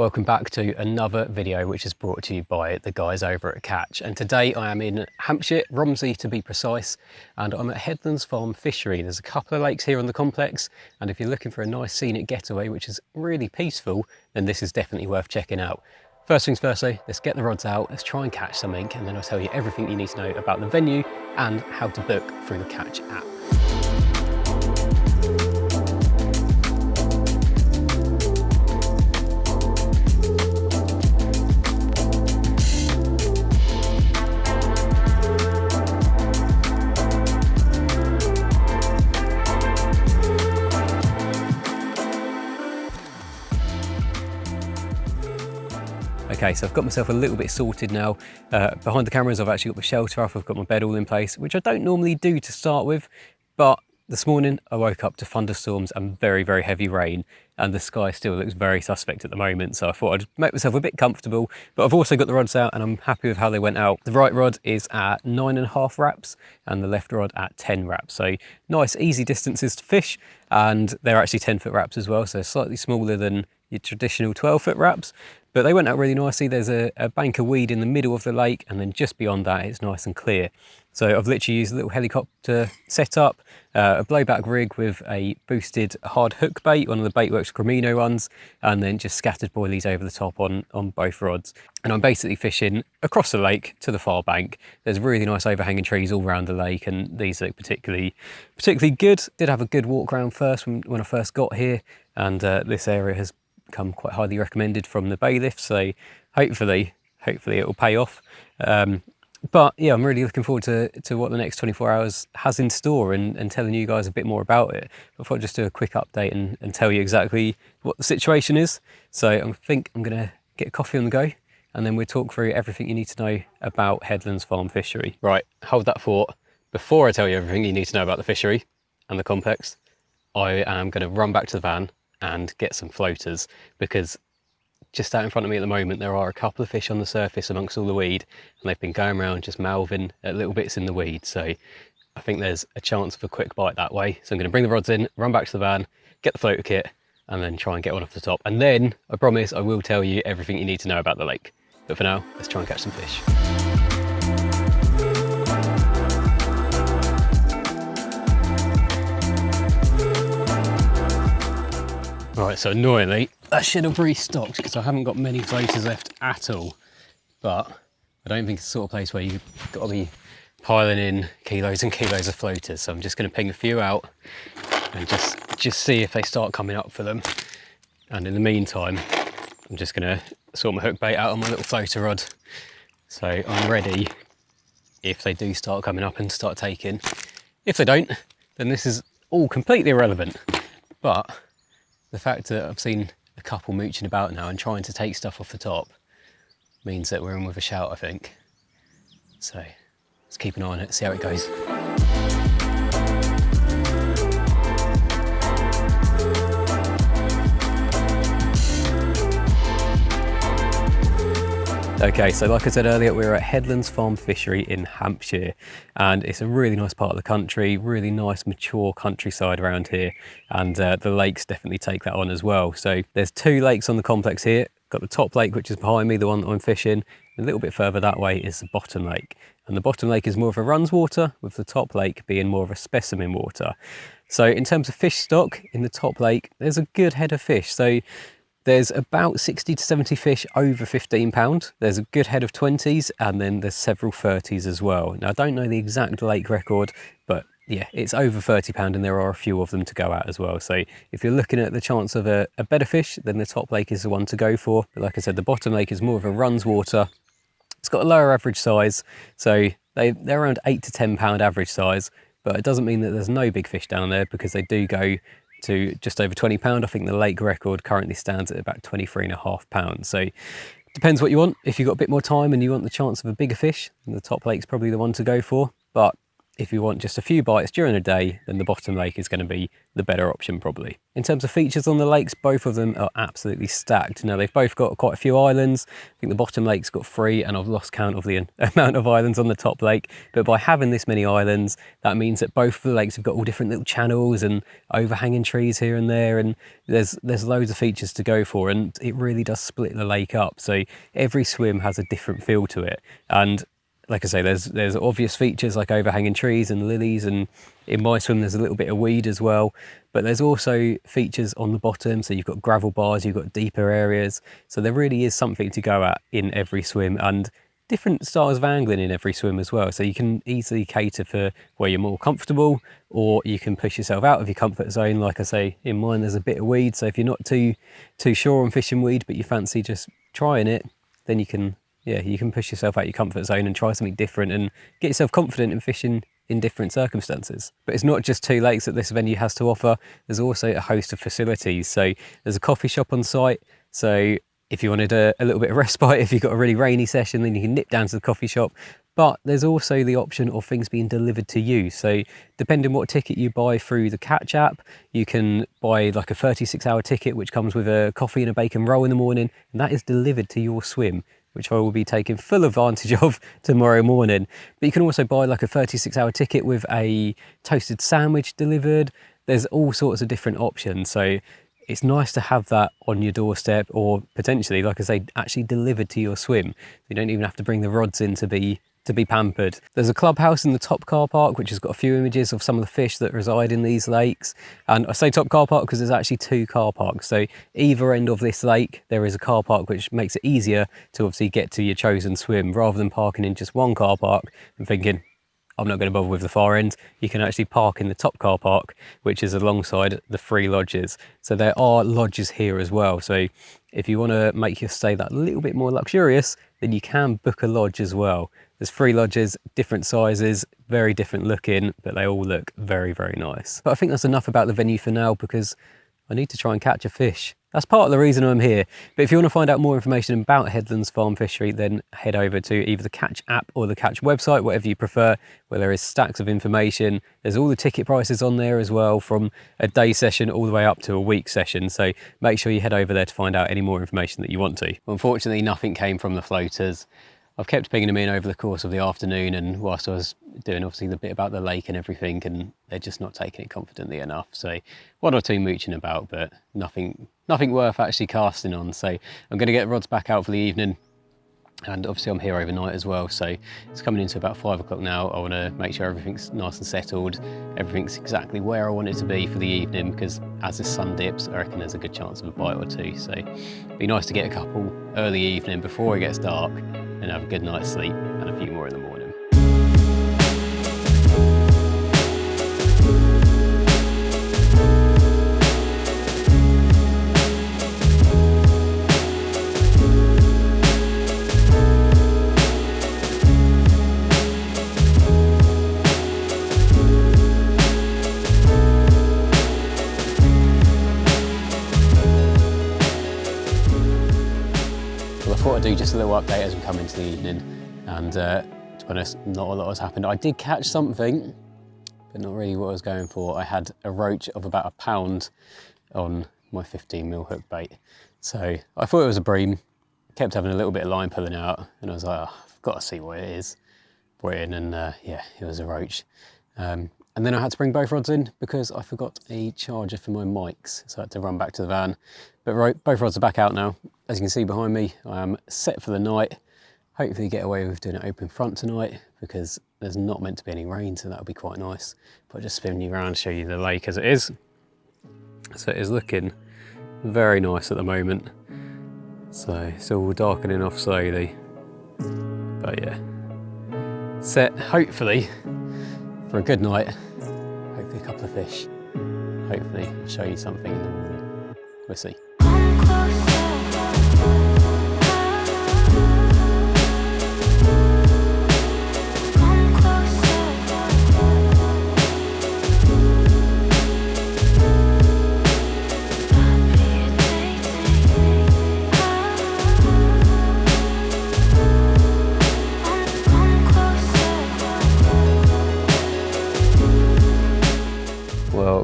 Welcome back to another video which is brought to you by the guys over at Catch, and today I am in Hampshire, Romsey to be precise, and I'm at Headlands Farm Fishery. There's a couple of lakes here on the complex, and if you're looking for a nice scenic getaway which is really peaceful, then this is definitely worth checking out. First things first though, let's get the rods out, let's try and catch something, and then I'll tell you everything you need to know about the venue and how to book through the Catch app. Okay, so I've got myself a little bit sorted now. Behind the cameras, I've actually got my shelter up, I've got my bed all in place, which I don't normally do to start with, but this morning I woke up to thunderstorms and very, very heavy rain, and the sky still looks very suspect at the moment, so I thought I'd make myself a bit comfortable, but I've also got the rods out and I'm happy with how they went out. The right rod is at 9.5 wraps and the left rod at 10 wraps, so nice easy distances to fish, and they're actually 10-foot wraps as well, so slightly smaller than your traditional 12-foot wraps, but they went out really nicely. There's a bank of weed in the middle of the lake, and then just beyond that it's nice and clear. So I've literally used a little helicopter setup, a blowback rig with a boosted hard hook bait, one of the Baitworks 𝘃𝗶𝗀 ones, and then just scattered boilies over the top on both rods. And I'm basically fishing across the lake to the far bank. There's really nice overhanging trees all around the lake, and these look particularly good. Did have a good walk around first when I first got here, and this area has become quite highly recommended from the bailiff, so hopefully it will pay off. But yeah, I'm really looking forward to what the next 24 hours has in store and telling you guys a bit more about it. I thought I'd just do a quick update and tell you exactly what the situation is. So I think I'm gonna get a coffee on the go, and then we'll talk through everything you need to know about Headlands Farm Fishery. Right, hold that thought. Before I tell you everything you need to know about the fishery and the complex, I am gonna run back to the van and get some floaters, because just out in front of me at the moment there are a couple of fish on the surface amongst all the weed, and they've been going around just mouthing at little bits in the weed, so I think there's a chance of a quick bite that way. So I'm going to bring the rods in, run back to the van, get the floater kit, and then try and get one off the top, and then I promise I will tell you everything you need to know about the lake. But for now, let's try and catch some fish. Right, so annoyingly, I should have restocked because I haven't got many floaters left at all. But I don't think it's the sort of place where you've got to be piling in kilos and kilos of floaters. So I'm just going to ping a few out and just see if they start coming up for them. And in the meantime, I'm just going to sort my hook bait out on my little floater rod. So I'm ready if they do start coming up and start taking. If they don't, then this is all completely irrelevant. But the fact that I've seen a couple mooching about now and trying to take stuff off the top means that we're in with a shout, I think. So let's keep an eye on it, see how it goes. Okay, so like I said earlier, we're at Headlands Farm Fishery in Hampshire, and it's a really nice part of the country, really nice mature countryside around here, and the lakes definitely take that on as well. So there's two lakes on the complex here. Got the top lake, which is behind me, the one that I'm fishing. A little bit further that way is the bottom lake, and the bottom lake is more of a runs water, with the top lake being more of a specimen water. So in terms of fish stock in the top lake, there's a good head of fish. So there's about 60 to 70 fish over 15 pound. There's a good head of 20s, and then there's several 30s as well. Now I don't know the exact lake record, but yeah, it's over 30 pound, and there are a few of them to go at as well. So if you're looking at the chance of a better fish, then the top lake is the one to go for. But like I said, the bottom lake is more of a runs water. It's got a lower average size, so they're around 8 to 10 pound average size, but it doesn't mean that there's no big fish down there, because they do go to just over 20 pound. I think the lake record currently stands at about 23.5 pounds. So depends what you want. If you've got a bit more time and you want the chance of a bigger fish, then the top lake's probably the one to go for. But if you want just a few bites during the day, then the bottom lake is going to be the better option probably. In terms of features on the lakes, both of them are absolutely stacked. Now they've both got quite a few islands. I think the bottom lake's got 3 and I've lost count of the amount of islands on the top lake. But by having this many islands, that means that both of the lakes have got all different little channels and overhanging trees here and there, and there's loads of features to go for, and it really does split the lake up. So every swim has a different feel to it. And like I say, there's obvious features like overhanging trees and lilies, and in my swim there's a little bit of weed as well. But there's also features on the bottom, so you've got gravel bars, you've got deeper areas. So there really is something to go at in every swim, and different styles of angling in every swim as well. So you can easily cater for where you're more comfortable, or you can push yourself out of your comfort zone. Like I say, in mine there's a bit of weed, so if you're not too sure on fishing weed, but you fancy just trying it, then you can push yourself out your comfort zone and try something different and get yourself confident in fishing in different circumstances. But it's not just 2 lakes that this venue has to offer. There's also a host of facilities. So there's a coffee shop on site. So if you wanted a little bit of respite, if you've got a really rainy session, then you can nip down to the coffee shop. But there's also the option of things being delivered to you. So depending what ticket you buy through the Catch app, you can buy like a 36-hour ticket, which comes with a coffee and a bacon roll in the morning, and that is delivered to your swim, which I will be taking full advantage of tomorrow morning. But you can also buy like a 36-hour ticket with a toasted sandwich delivered. There's all sorts of different options. So it's nice to have that on your doorstep, or potentially, like I say, actually delivered to your swim. You don't even have to bring the rods in to be pampered. There's a clubhouse in the top car park, which has got a few images of some of the fish that reside in these lakes. And I say top car park because there's actually 2 car parks. So either end of this lake, there is a car park, which makes it easier to obviously get to your chosen swim, rather than parking in just one car park and thinking, I'm not going to bother with the far end. You can actually park in the top car park, which is alongside the 3 lodges. So there are lodges here as well. So if you want to make your stay that little bit more luxurious, then you can book a lodge as well. There's 3 lodges, different sizes, very different looking, but they all look very, very nice. But I think that's enough about the venue for now, because I need to try and catch a fish. That's part of the reason I'm here. But if you want to find out more information about Headlands Farm Fishery, then head over to either the Catch app or the Catch website, whatever you prefer, where there is stacks of information. There's all the ticket prices on there as well, from a day session all the way up to a week session. So make sure you head over there to find out any more information that you want to. Unfortunately, nothing came from the floaters. I've kept pinging them in over the course of the afternoon, and whilst I was doing obviously the bit about the lake and everything, and they're just not taking it confidently enough. So 1 or 2 mooching about, but nothing worth actually casting on. So I'm going to get rods back out for the evening, and obviously I'm here overnight as well. So it's coming into about 5 o'clock now. I want to make sure everything's nice and settled, everything's exactly where I want it to be for the evening, because as the sun dips, I reckon there's a good chance of a bite or 2. So it'd be nice to get a couple early evening before it gets dark, and have a good night's sleep and a few more in the morning. I thought I'd do just a little update as we come into the evening, and to be honest, not a lot has happened. I did catch something, but not really what I was going for. I had a roach of about a pound on my 15mm hook bait. So I thought it was a bream, kept having a little bit of line pulling out, and I was like, oh, I've got to see what it is. Brought it in, and yeah, it was a roach. And then I had to bring both rods in because I forgot a charger for my mics, so I had to run back to the van. But both rods are back out now. As you can see behind me, I am set for the night. Hopefully get away with doing it open front tonight, because there's not meant to be any rain, so that'll be quite nice. But I'll just spin you around, show you the lake as it is. So it is looking very nice at the moment. So it's all darkening off slowly. But yeah, set hopefully for a good night. Hopefully a couple of fish. Hopefully I'll show you something in the morning. We'll see.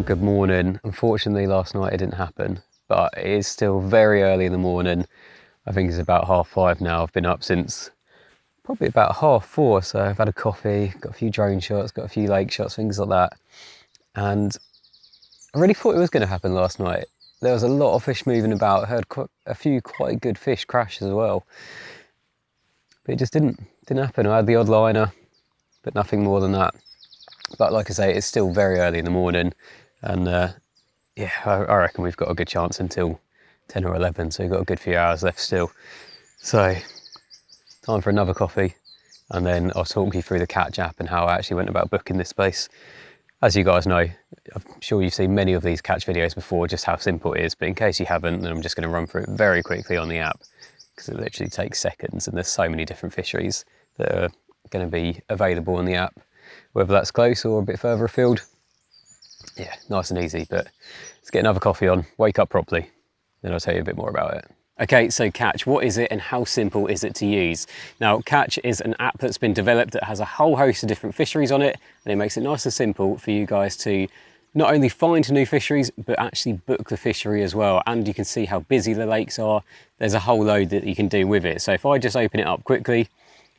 Good morning. Unfortunately last night it didn't happen, but it is still very early in the morning. I think it's about 5:30 now. I've been up since probably about 4:30, so I've had a coffee, got a few drone shots, got a few lake shots, things like that. And I really thought it was going to happen last night. There was a lot of fish moving about. I heard a few quite good fish crash as well, but it just didn't happen. I had the odd liner, but nothing more than that. But like I say, it's still very early in the morning, and yeah, I reckon we've got a good chance until 10 or 11, so we've got a good few hours left still. So time for another coffee, and then I'll talk you through the Catch app and how I actually went about booking this place. As you guys know, I'm sure you've seen many of these Catch videos before, just how simple it is, but in case you haven't, then I'm just going to run through it very quickly on the app, because it literally takes seconds, and there's so many different fisheries that are going to be available on the app, whether that's close or a bit further afield. Yeah, nice and easy. But let's get another coffee on, wake up properly, then I'll tell you a bit more about it. Okay, so Catch, what is it and how simple is it to use? Now, Catch is an app that's been developed that has a whole host of different fisheries on it, and it makes it nice and simple for you guys to not only find new fisheries, but actually book the fishery as well. And you can see how busy the lakes are. There's a whole load that you can do with it. So if I just open it up quickly,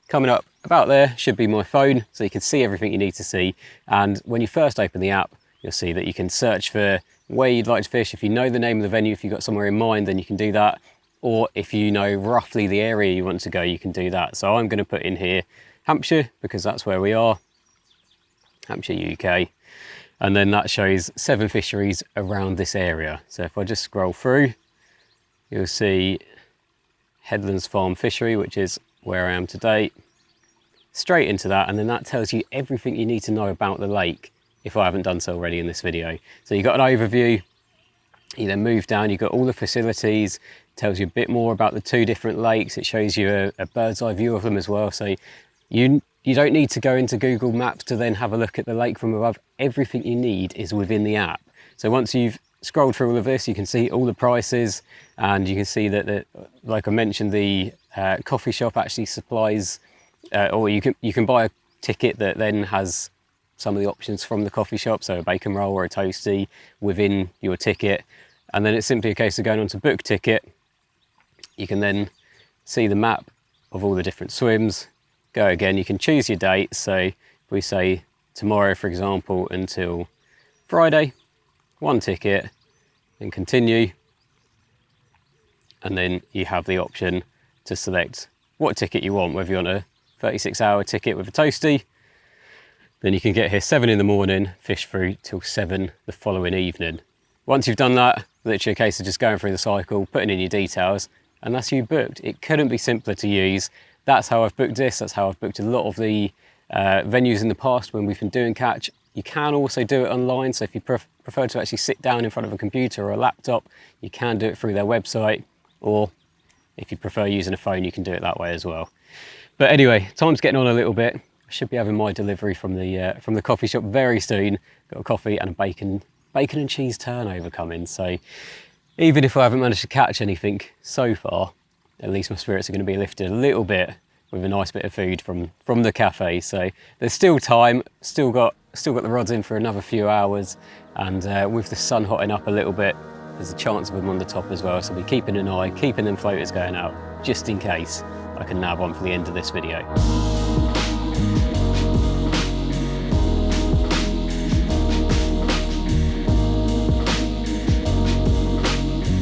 coming up about there should be my phone, so you can see everything you need to see. And when you first open the app, you'll see that you can search for where you'd like to fish. If you know the name of the venue, if you've got somewhere in mind, then you can do that. Or if you know roughly the area you want to go, you can do that. So I'm going to put in here Hampshire, because that's where we are, Hampshire, UK. And then that shows 7 fisheries around this area. So if I just scroll through, you'll see Headlands Farm Fishery, which is where I am today. Straight into that, and then that tells you everything you need to know about the lake, if I haven't done so already in this video. So you've got an overview, you then move down, you've got all the facilities, tells you a bit more about the 2 different lakes, it shows you a bird's eye view of them as well. So you don't need to go into Google Maps to then have a look at the lake from above. Everything you need is within the app. So once you've scrolled through all of this, you can see all the prices, and you can see that, like I mentioned, the coffee shop actually supplies, or you can buy a ticket that then has some of the options from the coffee shop, so a bacon roll or a toastie within your ticket. And then it's simply a case of going on to book ticket. You can then see the map of all the different swims, go again, you can choose your date. So if we say tomorrow, for example, until Friday, 1 ticket, and continue. And then you have the option to select what ticket you want, whether you want a 36-hour ticket with a toastie. Then you can get here 7 in the morning, fish through till 7 the following evening. Once you've done that, literally a case of just going through the cycle, putting in your details, and that's you booked. It couldn't be simpler to use. That's how I've booked this. That's how I've booked a lot of the venues in the past when we've been doing Catch. You can also do it online, so if you prefer to actually sit down in front of a computer or a laptop, you can do it through their website, or if you prefer using a phone, you can do it that way as well. But anyway, time's getting on a little bit. I should be having my delivery from the coffee shop very soon. Got a coffee and a bacon and cheese turnover coming. So even if I haven't managed to catch anything so far, at least my spirits are going to be lifted a little bit with a nice bit of food from the cafe. So there's still time, still got the rods in for another few hours, and with the sun hotting up a little bit, there's a chance of them on the top as well. So we'll be keeping an eye, keeping them floaters going out, just in case I can nab one for the end of this video.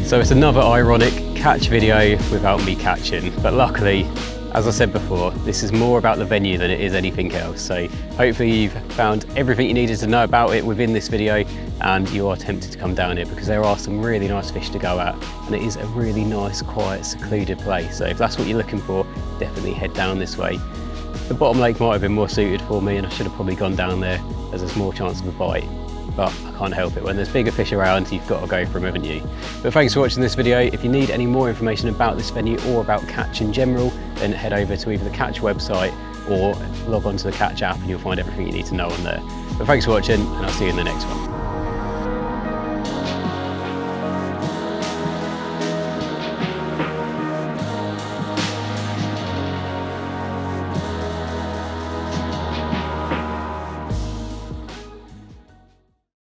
So it's another ironic Catch video without me catching, but luckily, as I said before, this is more about the venue than it is anything else. So hopefully you've found everything you needed to know about it within this video, and you are tempted to come down here, because there are some really nice fish to go at, and it is a really nice, quiet, secluded place. So if that's what you're looking for, definitely head down this way. The bottom lake might have been more suited for me, and I should have probably gone down there as there's more chance of a bite. But I can't help it, when there's bigger fish around, you've got to go for them, haven't you? But thanks for watching this video. If you need any more information about this venue or about Catch in general, then head over to either the Catch website or log on to the Catch app, and you'll find everything you need to know on there. But thanks for watching, and I'll see you in the next one.